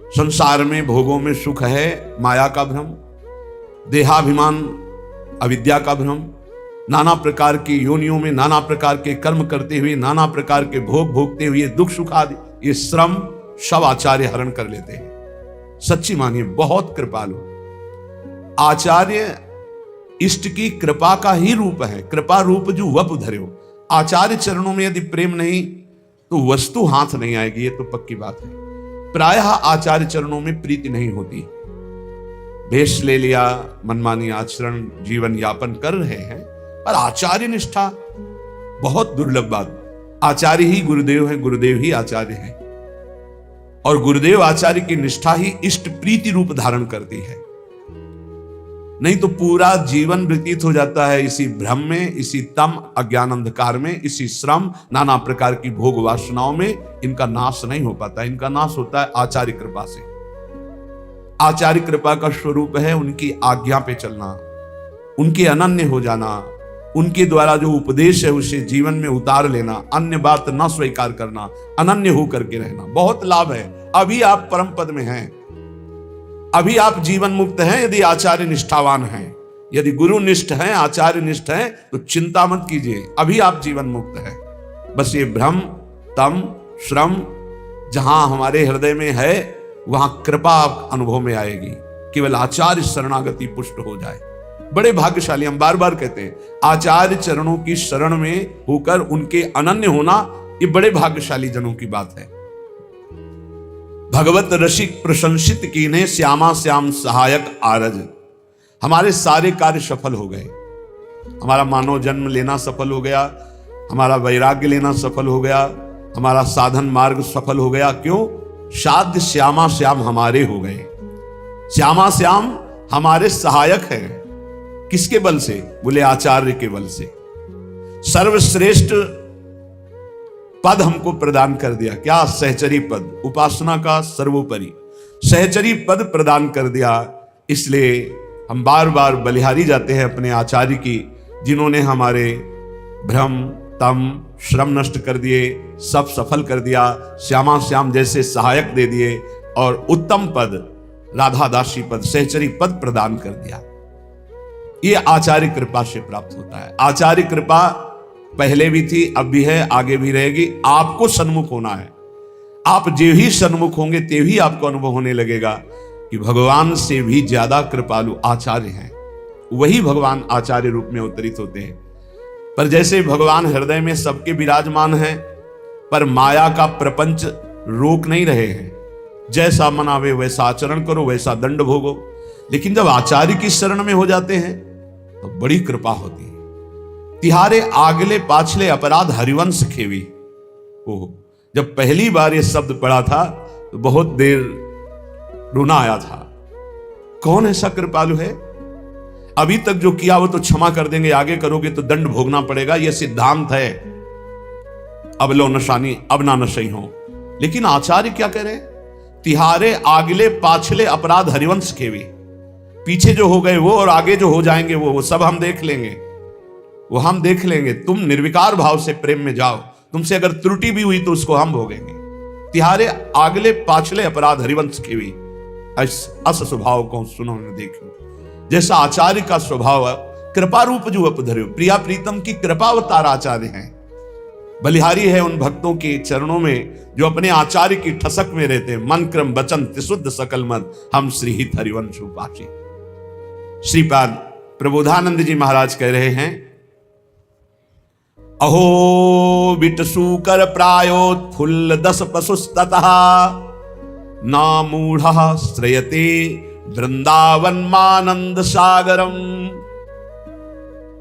संसार में भोगों में सुख है माया का भ्रम, देहाभिमान अविद्या का भ्रम, नाना प्रकार की योनियों में नाना प्रकार के कर्म करते हुए नाना प्रकार के भोग भोगते हुए दुख सुख आदि ये श्रम सब आचार्य हरण कर लेते हैं। सच्ची मानिए बहुत कृपालु आचार्य इष्ट की कृपा का ही रूप है। कृपा रूप जो वप धर्यो, आचार्य चरणों में यदि प्रेम नहीं तो वस्तु हाथ नहीं आएगी, ये तो पक्की बात है। प्रायः आचार्य चरणों में प्रीति नहीं होती। भेष ले लिया, मनमानी आचरण जीवन यापन कर रहे हैं, पर आचार्य निष्ठा बहुत दुर्लभ बात। आचार्य ही गुरुदेव है, गुरुदेव ही आचार्य है, और गुरुदेव आचार्य की निष्ठा ही इष्ट प्रीति रूप धारण करती है। नहीं तो पूरा जीवन व्यतीत हो जाता है इसी भ्रम में, इसी तम अज्ञान अंधकार में, इसी श्रम नाना प्रकार की भोग वासनाओं में। इनका नाश नहीं हो पाता, इनका नाश होता है आचार्य कृपा से। आचार्य कृपा का स्वरूप है उनकी आज्ञा पे चलना, उनके अनन्य हो जाना, उनके द्वारा जो उपदेश है उसे जीवन में उतार लेना, अन्य बात न स्वीकार करना, अनन्य होकर के रहना। बहुत लाभ है। अभी आप परम पद में हैं, अभी आप जीवन मुक्त हैं यदि आचार्य निष्ठावान हैं। यदि गुरु निष्ठ हैं, आचार्य निष्ठ हैं, तो चिंता मत कीजिए, अभी आप जीवन मुक्त हैं। बस ये भ्रम तम श्रम जहां हमारे हृदय में है वहां कृपा अनुभव में आएगी। केवल आचार्य शरणागति पुष्ट हो जाए, बड़े भाग्यशाली। हम बार बार कहते हैं आचार्य चरणों की शरण में होकर उनके अनन्य होना, ये बड़े भाग्यशाली जनों की बात है। भगवत रसिक प्रशंसित कीन्हे, श्यामा श्याम सहायक आरज। हमारे सारे कार्य सफल हो गए। हमारा मानव जन्म लेना सफल हो गया, हमारा वैराग्य लेना सफल हो गया, हमारा साधन मार्ग सफल हो गया। क्यों? साध्य श्यामा श्याम हमारे हो गए। श्यामा श्याम हमारे सहायक हैं। किसके बल से? बोले आचार्य के बल से। सर्वश्रेष्ठ पद हमको प्रदान कर दिया। क्या? सहचरी पद, उपासना का सर्वोपरि सहचरी पद प्रदान कर दिया। इसलिए हम बार बार बलिहारी जाते हैं अपने आचार्य की, जिन्होंने हमारे भ्रम तम श्रम नष्ट कर दिए, सब सफल कर दिया, श्यामा श्याम जैसे सहायक दे दिए और उत्तम पद राधा दासी पद सहचरी पद प्रदान कर दिया। यह आचार्य कृपा से प्राप्त होता है। आचार्य कृपा पहले भी थी, अब भी है, आगे भी रहेगी। आपको सन्मुख होना है। आप जो ही सन्मुख होंगे ते ही आपको अनुभव होने लगेगा कि भगवान से भी ज्यादा कृपालु आचार्य हैं। वही भगवान आचार्य रूप में अवतरित होते हैं। पर जैसे भगवान हृदय में सबके विराजमान हैं, पर माया का प्रपंच रोक नहीं रहे हैं। जैसा मनावे वैसा आचरण करो, वैसा दंड भोगो। लेकिन जब आचार्य की शरण में हो जाते हैं तो बड़ी कृपा होती है। तिहारे आगले पाछले अपराध हरिवंश खेवी। ओह, जब पहली बार ये शब्द पढ़ा था तो बहुत देर रोना आया था। कौन ऐसा कृपालु है? अभी तक जो किया वो तो क्षमा कर देंगे, आगे करोगे तो दंड भोगना पड़ेगा, यह सिद्धांत है। अब लो नशानी, अब ना नशई हो। लेकिन आचार्य क्या कह रहे? तिहारे आगले पाछले अपराध हरिवंश खेवी। पीछे जो हो गए वो और आगे जो हो जाएंगे वो सब हम देख लेंगे, वो हम देख लेंगे। तुम निर्विकार भाव से प्रेम में जाओ। तुमसे अगर त्रुटि भी हुई तो उसको हम भोगेंगे। तिहारे आगले पाछले अपराध हरिवंश खेवी, अस स्वभाव को सुनो न देखो। जैसा आचार्य का स्वभाव है, कृपा रूप जो अपधर्यो, प्रिया प्रीतम की कृपा अवतार आचार्य हैं। बलिहारी है उन भक्तों के चरणों में जो अपने आचार्य की ठसक में रहते हैं। मन क्रम वचन त्रिशुद्ध सकल मद, हम श्रीहित हरिवंश उपासी। श्रीपाद प्रबोधानंद जी महाराज कह रहे हैं, अहो विटसूकर प्रायोत्फुल्ल दस पशुस्ततः ना मूढ़ः श्रयते वृंदावन मानंद सागरम।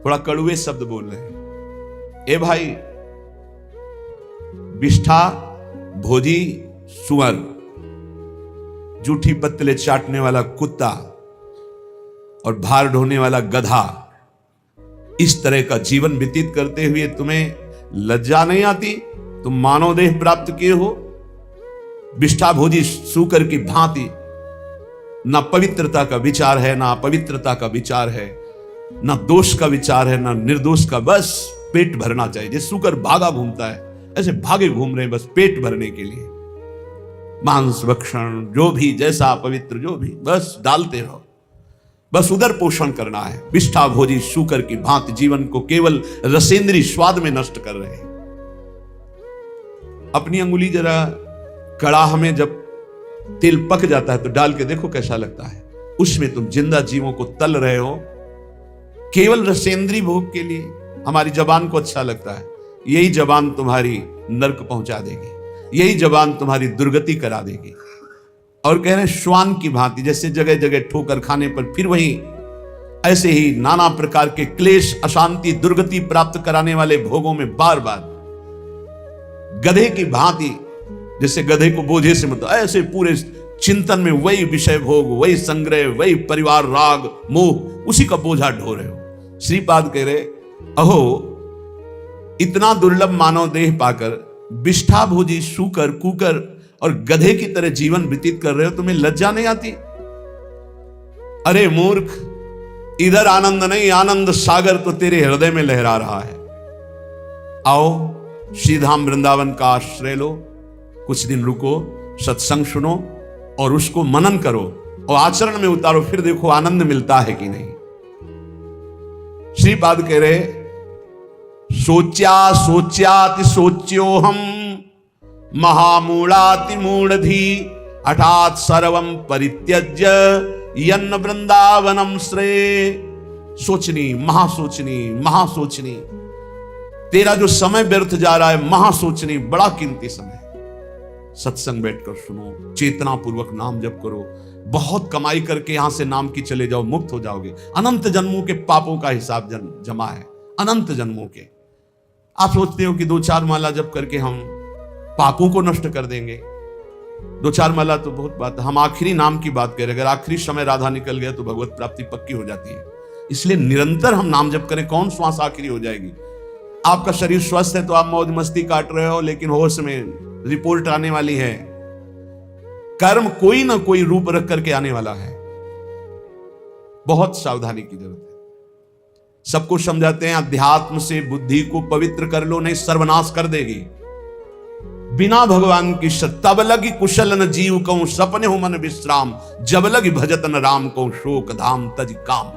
थोड़ा कड़ुए शब्द बोल रहे हैं। ए भाई, विष्ठा भोजी सुअर, जूठी पत्तले चाटने वाला कुत्ता और भार ढोने वाला गधा, इस तरह का जीवन व्यतीत करते हुए तुम्हें लज्जा नहीं आती? तुम मानव देह प्राप्त किए हो। विष्ठा भोजी सूकर की भांति ना पवित्रता का विचार है, ना अपवित्रता का विचार है, ना दोष का विचार है, ना निर्दोष का। बस पेट भरना चाहिए। जैसे सूकर भागा घूमता है, ऐसे भागे घूम रहे हैं बस पेट भरने के लिए। मांस भक्षण, जो भी जैसा पवित्र, जो भी बस डालते रहो, बस उदर पोषण करना है। विष्ठा भोजी शूकर की भांति जीवन को केवल रसेंद्री स्वाद में नष्ट कर रहे हैं। अपनी अंगुली जरा कड़ाह में जब तेल पक जाता है तो डाल के देखो कैसा लगता है। उसमें तुम जिंदा जीवों को तल रहे हो केवल रसेंद्री भोग के लिए। हमारी जबान को अच्छा लगता है, यही जबान तुम्हारी नरक पहुंचा देगी, यही जबान तुम्हारी दुर्गति करा देगी। और कह रहे हैं श्वान की भांति, जैसे जगह जगह ठोकर खाने पर फिर वही, ऐसे ही नाना प्रकार के क्लेश, अशांति, दुर्गति प्राप्त कराने वाले भोगों में बार बार गधे की भांति, जैसे गधे को बोझे से मतलब ऐसे पूरे चिंतन में वही विषय भोग, वही संग्रह, वही परिवार, राग, मोह, उसी का बोझा ढो रहे हो। श्रीपाद कह रहे अहो इतना दुर्लभ मानव देह पाकर विष्ठा भोजी शूकर, कुकर और गधे की तरह जीवन व्यतीत कर रहे हो, तुम्हें लज्जा नहीं आती? अरे मूर्ख, इधर आनंद नहीं, आनंद सागर तो तेरे हृदय में लहरा रहा है। आओ श्रीधाम वृंदावन का आश्रय लो, कुछ दिन रुको, सत्संग सुनो और उसको मनन करो और आचरण में उतारो, फिर देखो आनंद मिलता है कि नहीं। श्रीपाद कह रहे सोच्या सोच्याति सोच्यो हम महामूढ़ाति मूढ़धी हठात सर्वम परित्यज्य यन्न वृंदावनम श्रेय। सोचनी, महासोचनी, महासोचनी, तेरा जो समय व्यर्थ जा रहा है, महासोचनी, बड़ा कीमती समय। सत्संग बैठकर सुनो, चेतना पूर्वक नाम जप करो, बहुत कमाई करके यहां से नाम की चले जाओ, मुक्त हो जाओगे। अनंत जन्मों के पापों का हिसाब जमा है, अनंत जन्मों के। आप सोचते हो कि 2-4 माला जप करके हम पापों को नष्ट कर देंगे। 2-4 माला तो बहुत बात, हम आखिरी नाम की बात करें। अगर आखिरी समय राधा निकल गया तो भगवत प्राप्ति पक्की हो जाती है। इसलिए निरंतर हम नाम जप करें, कौन श्वास आखिरी हो जाएगी। आपका शरीर स्वस्थ है तो आप मौज मस्ती काट रहे हो, लेकिन होश में रिपोर्ट आने वाली है। कर्म कोई ना कोई रूप रख करके आने वाला है। बहुत सावधानी की जरूरत है। सबको समझाते हैं अध्यात्म से बुद्धि को पवित्र कर लो, नहीं सर्वनाश कर देगी। बिना भगवान की तब लगी कुशल न जीव कहूं सपने हो मन विश्राम, जब लगी भजत न राम कहूं शोक धाम तज काम।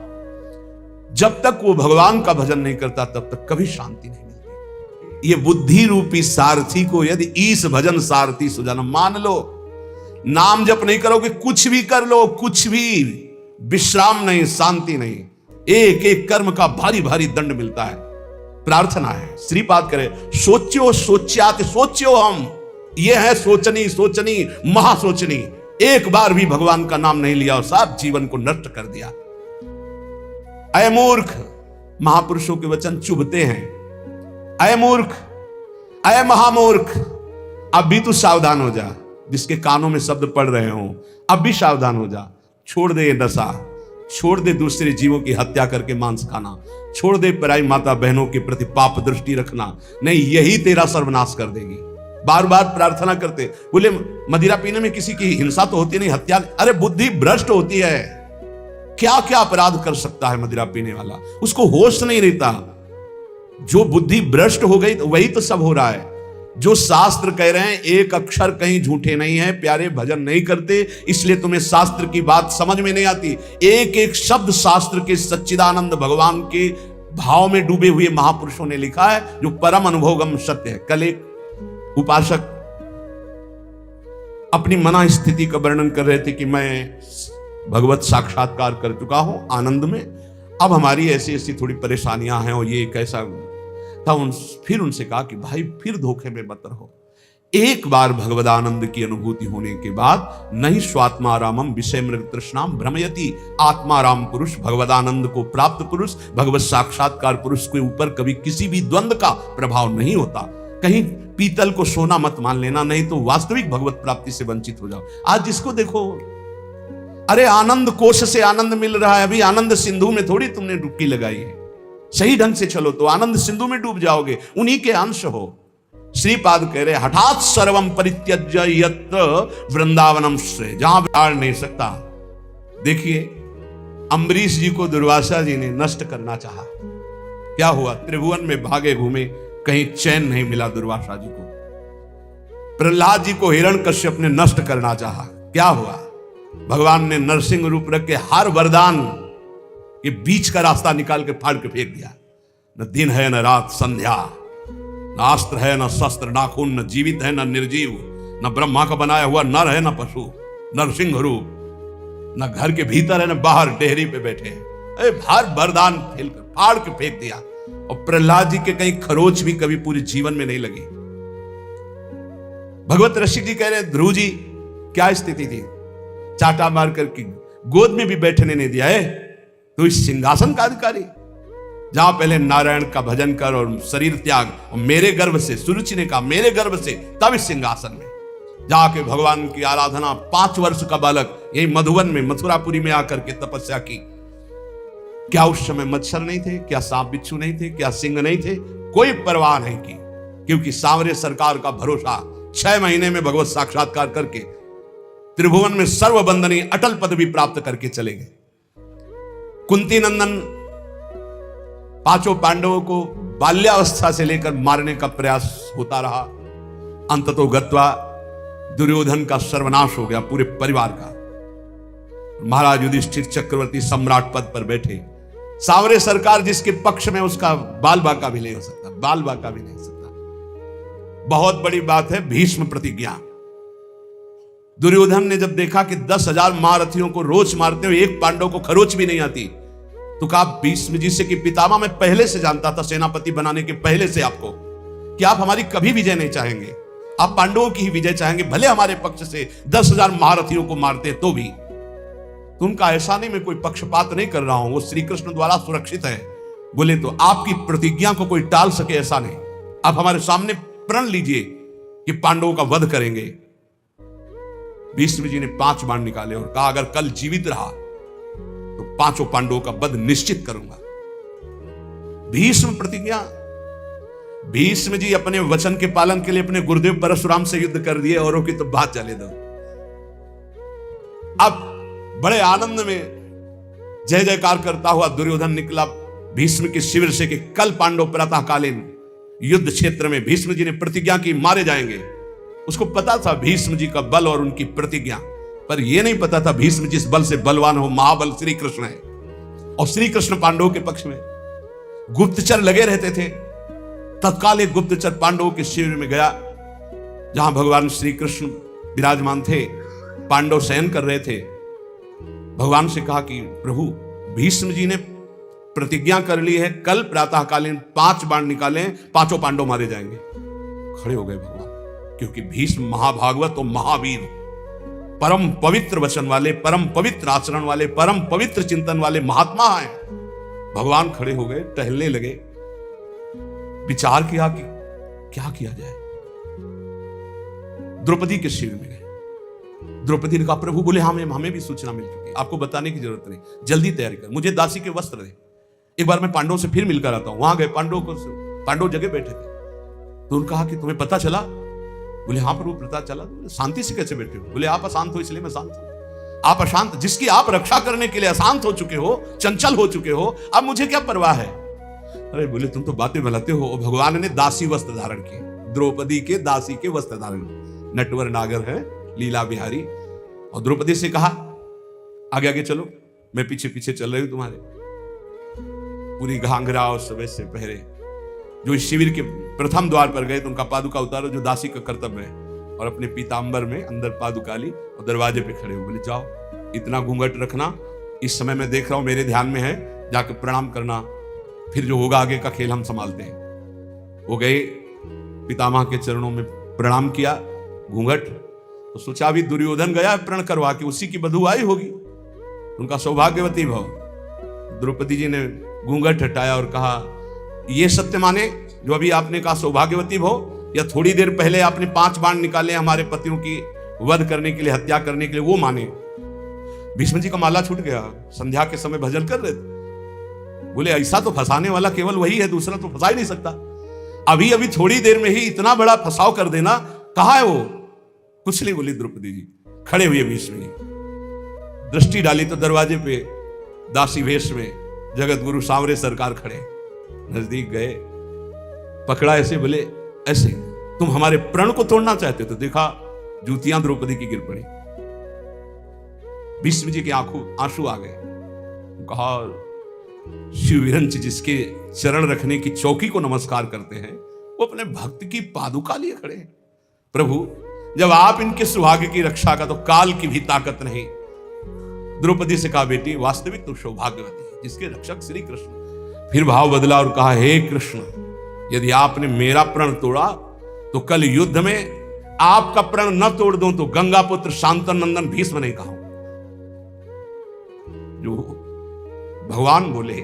जब तक वो भगवान का भजन नहीं करता तब तक कभी शांति नहीं मिलती। ये बुद्धि रूपी सारथी को यदि ईस भजन सारथी सुजाना मान लो, नाम जप नहीं करोगे, कुछ भी कर लो, कुछ भी, विश्राम नहीं, शांति नहीं, एक एक कर्म का भारी भारी दंड मिलता है। प्रार्थना है, श्रीपाद करे सोच्यो सोच्यात सोच्यो हम, ये है सोचनी, सोचनी, महासोचनी। एक बार भी भगवान का नाम नहीं लिया और साथ जीवन को नष्ट कर दिया। अय मूर्ख, महापुरुषों के वचन चुभते हैं। अय मूर्ख, अय महामूर्ख, अब भी तू सावधान हो जा। जिसके कानों में शब्द पड़ रहे हो, अब भी सावधान हो जा। छोड़ दे ये नशा, छोड़ दे दूसरे जीवों की हत्या करके मांस खाना, छोड़ दे पराई माता बहनों के प्रति पाप दृष्टि रखना, नहीं यही तेरा सर्वनाश कर देगी। बार बार प्रार्थना करते, बोले मदिरा पीने में किसी की हिंसा तो होती नहीं, हत्या, अरे बुद्धि भ्रष्ट होती है। क्या क्या अपराध कर सकता है मदिरा पीने वाला, उसको होश नहीं रहता। जो बुद्धि भ्रष्ट हो गई वही तो सब हो रहा है। जो शास्त्र कह रहे हैं एक अक्षर कहीं झूठे नहीं है। प्यारे भजन नहीं करते, इसलिए तुम्हें शास्त्र की बात समझ में नहीं आती। एक एक शब्द शास्त्र के सच्चिदानंद भगवान के भाव में डूबे हुए महापुरुषों ने लिखा है, जो परम अनुभवगम सत्य है। कल एक उपासक अपनी मना स्थिति का वर्णन कर रहे थे कि मैं भगवत साक्षात्कार कर चुका हूं आनंद में, अब हमारी ऐसी ऐसी थोड़ी परेशानियां हैं और ये कैसा था। फिर उनसे कहा कि भाई फिर धोखे में मत रहो। एक बार भगवदानंद की अनुभूति होने के बाद नहीं स्वात्मारामम विषय मृग तृष्णाम भ्रमयति, आत्माराम पुरुष, भगवदानंद को प्राप्त पुरुष, भगवत साक्षात्कार पुरुष के ऊपर कभी किसी भी द्वंद्व का प्रभाव नहीं होता। कहीं पीतल को सोना मत मान लेना, नहीं तो वास्तविक भगवत प्राप्ति से वंचित हो जाओ। आज जिसको देखो, अरे आनंद कोश से आनंद मिल रहा है, अभी आनंद सिंधु में थोड़ी तुमने डुबकी लगाई है। सही ढंग से चलो तो आनंद सिंधु में डूब जाओगे, उन्हीं के अंश हो। श्रीपाद कह रहे हठात सर्वम परित्यज्य यत्र वृंदावनम श्रेय, जहां बिगाड़ नहीं सकता। देखिए अम्बरीश जी को दुर्वासा जी ने नष्ट करना चाहा, क्या हुआ? त्रिभुवन में भागे घूमे, कहीं चैन नहीं मिला दुर्वासा जी को। प्रहलाद जी को हिरण्यकश्यप ने नष्ट करना चाहा, क्या हुआ? भगवान ने नरसिंह रूप रख के हर वरदान के बीच का रास्ता निकाल के फाड़ के फेंक दिया। न दिन है न रात संध्या, न अस्त्र है न शस्त्र, न खून, न जीवित है न निर्जीव, न ब्रह्मा का बनाया हुआ नर है न पशु, नरसिंह रूप, न घर के भीतर है न बाहर डेहरी पे बैठे हैं। हर वरदान फेलकर फाड़ के फेंक दिया। और प्रहलाद जी के कहीं खरोच भी कभी पूरे जीवन में नहीं लगी। भगवत ऋषि जी कह रहे हैं, ध्रुव जी क्या स्थिति थी, चाटा मार करके गोद में भी बैठने नहीं दिया है, तो इस सिंहासन का अधिकारी। जहां पहले नारायण का भजन कर और शरीर त्याग, और मेरे गर्भ से, सुरुचि ने कहा मेरे गर्भ से, तब इस सिंहासन में जाके भगवान की आराधना। 5 वर्ष का बालक यही मधुवन में, मथुरापुरी में आकर के तपस्या की। क्या उस समय मच्छर नहीं थे? क्या सांप बिच्छू नहीं थे? क्या सिंह नहीं थे? कोई परवाह नहीं की, क्योंकि सांवरे सरकार का भरोसा 6 महीने में भगवत साक्षात्कार करके त्रिभुवन में सर्वबंदनीय अटल पदवी प्राप्त करके चले गए। कुंती नंदन 5 पांडवों को बाल्यावस्था से लेकर मारने का प्रयास होता रहा। अंततो गत्वा दुर्योधन का सर्वनाश हो गया, पूरे परिवार का। महाराज युधिष्ठिर चक्रवर्ती सम्राट पद पर बैठे। सांवरे सरकार जिसके पक्ष में, उसका बाल बाका भी नहीं हो सकता, बाल बाका भी नहीं हो सकता। बहुत बड़ी बात है भीष्म प्रतिज्ञा। दुर्योधन ने जब देखा कि 10,000 महारथियों को रोज मारते हुए एक पांडव को खरोच भी नहीं आती, तो कहा भीष्म जी से कि पितामह मैं पहले से जानता था, सेनापति बनाने के पहले से आपको, कि आप हमारी कभी विजय नहीं चाहेंगे, आप पांडवों की ही विजय चाहेंगे, भले हमारे पक्ष से 10,000 महारथियों को मारते तो भी। तो उनका ऐसा नहीं, मैं कोई पक्षपात नहीं कर रहा हूं, वो श्री कृष्ण द्वारा सुरक्षित है। बोले तो आपकी प्रतिज्ञा को कोई टाल सके ऐसा नहीं, आप हमारे सामने प्रण लीजिए कि पांडवों का वध करेंगे। भीष्म जी ने 5 बाण निकाले और कहा अगर कल जीवित रहा तो 5 पांडवों का वध निश्चित करूंगा। भीष्म प्रतिज्ञा। भीष्म जी अपने वचन के पालन के लिए अपने गुरुदेव परशुराम से युद्ध कर दिए, औरों की तो बात चले दो। अब बड़े आनंद में जय जयकार करता हुआ दुर्योधन निकला भीष्म के शिविर से कि कल पांडव प्रातःकालीन युद्ध क्षेत्र में, भीष्म जी ने प्रतिज्ञा की मारे जाएंगे। उसको पता था भीष्म जी का बल और उनकी प्रतिज्ञा, पर यह नहीं पता था भीष्म जिस बल से बलवान हो महाबल श्री कृष्ण है, और श्री कृष्ण पांडवों के पक्ष में। गुप्तचर लगे रहते थे। तत्काल एक गुप्तचर पांडवों के शिविर में गया, जहां भगवान श्री कृष्ण विराजमान थे, पांडव शयन कर रहे थे। भगवान से कहा कि प्रभु भीष्म जी ने प्रतिज्ञा कर ली है, कल प्रातःकालीन 5 बाण निकालें, 5 पांडव मारे जाएंगे। खड़े हो गए भगवान, क्योंकि भीष्म महाभागवत और महावीर, परम पवित्र वचन वाले, परम पवित्र आचरण वाले, परम पवित्र चिंतन वाले महात्मा हैं। भगवान खड़े हो गए, टहलने लगे, विचार किया कि क्या किया जाए। द्रौपदी के शिविर में गए। द्रौपदी ने कहा प्रभु, बोले हमें भी सूचना मिल चुकी है, आपको बताने की जरूरत नहीं, जल्दी तैयारी कर, मुझे दासी के वस्त्र दे, एक बार मैं पांडवों से फिर मिलकर आता हूं। वहां गए, पांडव जगह बैठे थे। तो उन्होंने कहा कि तुम्हें पता चला? बोले हाँ प्रभु पता चला। शांति से कैसे बैठे हो? बोले आप अशांत हो इसलिए मैं शांत हूं। आप अशांत, जिसकी आप रक्षा करने के लिए अशांत हो चुके हो, चंचल हो चुके हो, अब मुझे क्या परवाह है? अरे बोले तुम तो बातें भलाते हो। भगवान ने दासी वस्त्र धारण किए, द्रौपदी के दासी के वस्त्र धारण किए। नटवर नागर है, लीला बिहारी। और द्रौपदी से कहा आगे आगे चलो, मैं पीछे पीछे चल रही हूं तुम्हारे। पूरी घाघरा और सब से पहरे। जो इस शिविर के प्रथम द्वार पर गए तो उनका पादुका उतारो, जो दासी का कर्तव्य है, और अपने पीतांबर में अंदर पादुका ली और दरवाजे पे खड़े हो। बोले जाओ, इतना घूंघट रखना, इस समय मैं देख रहा हूं मेरे ध्यान में है, जाकर प्रणाम करना, फिर जो होगा आगे का खेल हम संभालते हैं। वो गए, पितामह के चरणों में प्रणाम किया, घूंघट। तो सोचा अभी दुर्योधन गया प्रण करवा के, उसी की बधू आई होगी, उनका सौभाग्यवती भाव। द्रौपदी जी ने घूंघट हटाया और कहा ये सत्य माने जो अभी आपने कहा सौभाग्यवती भाव, या थोड़ी देर पहले आपने 5 बाण निकाले हमारे पतियों की वध करने के लिए, हत्या करने के लिए, वो माने? भीष्म जी का माला छूट गया, संध्या के समय भजन कर रहे थे। बोले ऐसा तो फंसाने वाला केवल वही है, दूसरा तो फंसा ही नहीं सकता। अभी अभी थोड़ी देर में ही इतना बड़ा फंसाव कर देना, कहां है वो? कुछ नहीं बोली द्रौपदी जी। खड़े हुए भीष्म जी, दृष्टि डाली तो दरवाजे पे दासी वेश में जगत गुरु सांवरे सरकार खड़े। नजदीक गए, पकड़ा ऐसे, बोले ऐसे, तुम हमारे प्रण को तोड़ना चाहते हो। तो देखा जूतियां द्रौपदी की गिर पड़ी, भीष्म जी के आंसू आ गए। कहा शिवविरंच जिसके चरण रखने की चौकी को नमस्कार करते हैं, वो अपने भक्त की पादुका लिए खड़े हैं। प्रभु जब आप इनके सुहाग की रक्षा का तो काल की भी ताकत नहीं। द्रौपदी से कहा बेटी वास्तविक तो सौभाग्यवती है जिसके रक्षक श्री कृष्ण। फिर भाव बदला और कहा हे कृष्ण, यदि आपने मेरा प्रण तोड़ा तो कल युद्ध में आपका प्रण न तोड़ दूं तो गंगा पुत्र शांतनंदन भीष्म नहीं कहा। जो भगवान बोले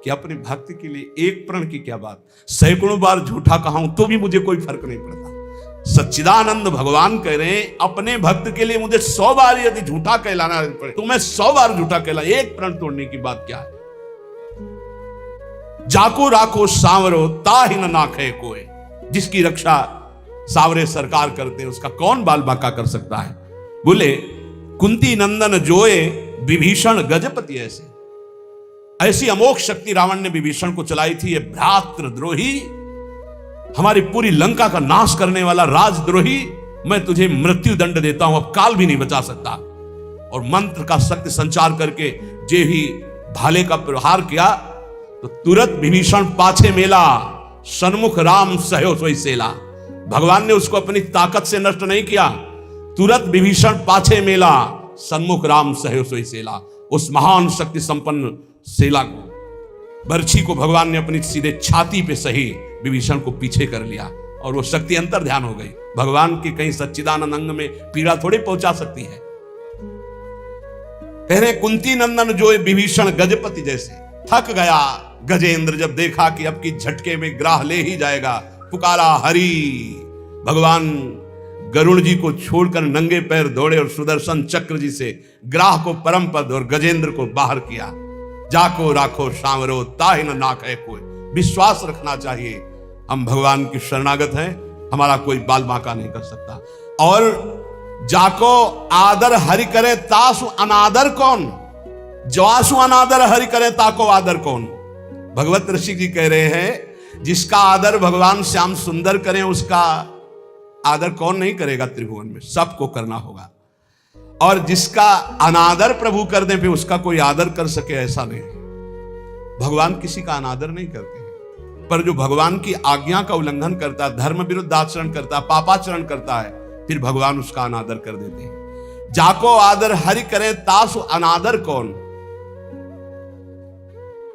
कि अपने भक्त के लिए एक प्रण की क्या बात, सैकड़ों बार झूठा कहा हूं तो भी मुझे कोई फर्क नहीं पड़ता। सच्चिदानंद भगवान कह रहे हैं अपने भक्त के लिए मुझे 100 बार यदि झूठा कहलाना पड़े तो मैं 100 बार झूठा कहला, एक प्रण तोड़ने की बात क्या है। जाको राखो सांवरो ताहि न नाखे कोई, जिसकी रक्षा सावरे सरकार करते हैं उसका कौन बाल बांका कर सकता है। बोले कुंती नंदन जोए विभीषण गजपति ऐसी अमोघ शक्ति रावण ने विभीषण को चलाई थी। ये भ्रातृद्रोही, हमारी पूरी लंका का नाश करने वाला राजद्रोही, मैं तुझे मृत्यु दंड देता हूं, अब काल भी नहीं बचा सकता। और मंत्र का शक्ति संचार करके जे ही भाले का प्रहार किया तो तुरंत विभीषण पाछे मेला, सन्मुख राम सहयो सोई सेला। भगवान ने उसको अपनी ताकत से नष्ट नहीं किया, तुरंत विभीषण पाछे मेला, सन्मुख राम सहयो सोई सेला। उस महान शक्ति संपन्न सेला को, बर्छी को भगवान ने अपनी सीधे छाती पे सही, विभीषण को पीछे कर लिया और वो शक्ति अंतर ध्यान हो गई। भगवान के कहीं सच्चिदानंद अंग में पीड़ा थोड़ी पहुंचा सकती है। कह रहे कुंती नंदन जो विभीषण गजपति जैसे। थक गया गजेंद्र जब देखा कि अब की झटके में ग्राह ले ही जाएगा, पुकारा हरि। भगवान गरुड़ जी को छोड़कर नंगे पैर दौड़े और सुदर्शन चक्र जी से ग्राह को परम पद और गजेंद्र को बाहर किया। जाको राखो सांवरो ताहि न नाखे कोई। विश्वास रखना चाहिए, हम भगवान की शरणागत हैं, हमारा कोई बाल बांका नहीं कर सकता। और जाको आदर हरि करे तासु अनादर कौन, जवासु अनादर हरि करे ताको आदर कौन। भगवत ऋषि जी कह रहे हैं जिसका आदर भगवान श्याम सुंदर करें उसका आदर कौन नहीं करेगा त्रिभुवन में, सबको करना होगा। और जिसका अनादर प्रभु कर दे पे उसका कोई आदर कर सके ऐसा नहीं। भगवान किसी का अनादर नहीं करते हैं, पर जो भगवान की आज्ञा का उल्लंघन करता है, धर्म विरुद्ध आचरण करता है, पापाचरण करता है, फिर भगवान उसका अनादर कर देते हैं। जाको आदर हरि करे तासु अनादर कौन।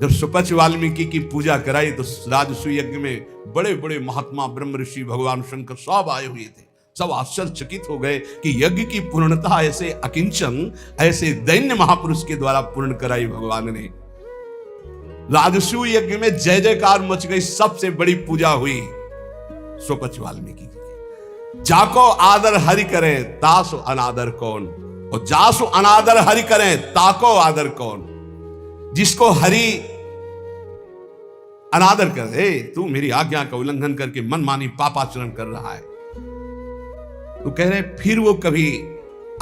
जब सुपच वाल्मीकि की पूजा कराई तो राजसूय यज्ञ में बड़े बड़े महात्मा ब्रह्म ऋषि भगवान शंकर सब आए हुए थे। सब आश्चर्यचकित हो गए कि यज्ञ की पूर्णता ऐसे अकिंचन, ऐसे दैन्य महापुरुष के द्वारा पूर्ण कराई भगवान ने। राजसूय यज्ञ में जय जयकार मच गई, सबसे बड़ी पूजा हुई सुपच वाल्मीकि की। जाको आदर हरि करे तासु अनादर कौन, और जासु अनादर हरि करे ताको आदर कौन। जिसको हरि अनादर कर दे, तू मेरी आज्ञा का उल्लंघन करके मनमानी पापाचरण कर रहा है, तो कह रहे फिर वो कभी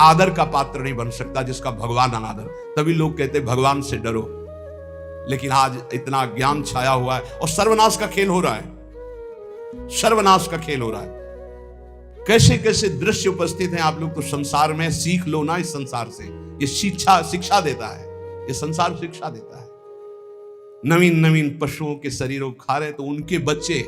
आदर का पात्र नहीं बन सकता जिसका भगवान अनादर। तभी लोग कहते भगवान से डरो, लेकिन आज इतना ज्ञान छाया हुआ है और सर्वनाश का खेल हो रहा है, सर्वनाश का खेल हो रहा है। कैसे कैसे दृश्य उपस्थित हैं, आप लोग तो संसार में सीख लो ना। इस संसार से ये शिक्षा देता है, ये संसार शिक्षा देता है। नवीन नवीन पशुओं के शरीरों खा रहे तो उनके बच्चे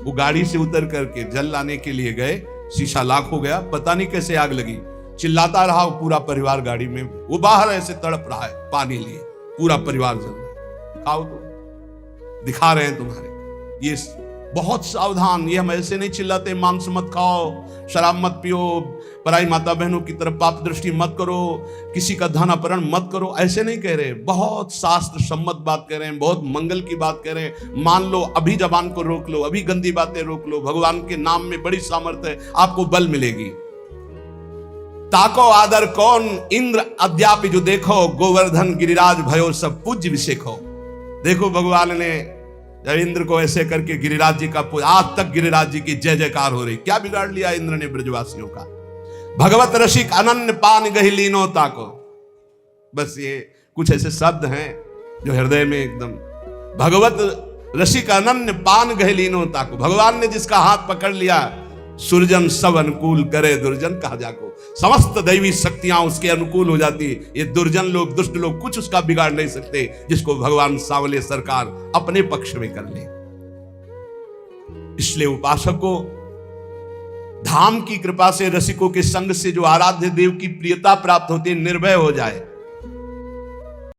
वो गाड़ी से उतर करके जल लाने के लिए गए, शीशा लाख हो गया, पता नहीं कैसे आग लगी, चिल्लाता रहा वो पूरा परिवार गाड़ी में, वो बाहर ऐसे तड़प रहा है पानी लिए, पूरा परिवार जल रहा है। खाओ तो दिखा रहे हैं तुम्हारे। ये बहुत सावधान, ये हम ऐसे नहीं चिल्लाते मांस मत खाओ, शराब मत पियो, पराई माता बहनों की तरफ पाप दृष्टि मत करो, किसी का धन अपहरण मत करो, ऐसे नहीं कह रहे। बहुत शास्त्र सम्मत बात कह रहे हैं, बहुत मंगल की बात कह रहे हैं। मान लो अभी जबान को रोक लो, अभी गंदी बातें रोक लो, भगवान के नाम में बड़ी सामर्थ्य है, आपको बल मिलेगी। ताको आदर कौन इंद्र अद्यापि जो देखो, गोवर्धन गिरिराज भयो सब पूज्य विषेखो। देखो भगवान ने जब इंद्र को ऐसे करके गिरिराज जी का, आज तक गिरिराज जी की जय जयकार हो रही। क्या बिगाड़ लिया इंद्र ने ब्रजवासियों का। भगवत रसिक अनन्य पान गहि लीनो ताको। बस ये कुछ ऐसे शब्द हैं जो हृदय में एकदम, भगवत रसिक अनन्य पान गहि लीनो ताको। भगवान ने जिसका हाथ पकड़ लिया सुरजन सब अनुकूल करे दुर्जन कहा जाको। समस्त दैवी शक्तियां उसके अनुकूल हो जाती। ये दुर्जन लोग, दुष्ट लोग कुछ उसका बिगाड़ नहीं सकते, जिसको भगवान सांवले सरकार अपने पक्ष में कर ले। इसलिए उपासक को धाम की कृपा से, रसिकों के संग से जो आराध्य देव की प्रियता प्राप्त होती है, निर्भय हो जाए।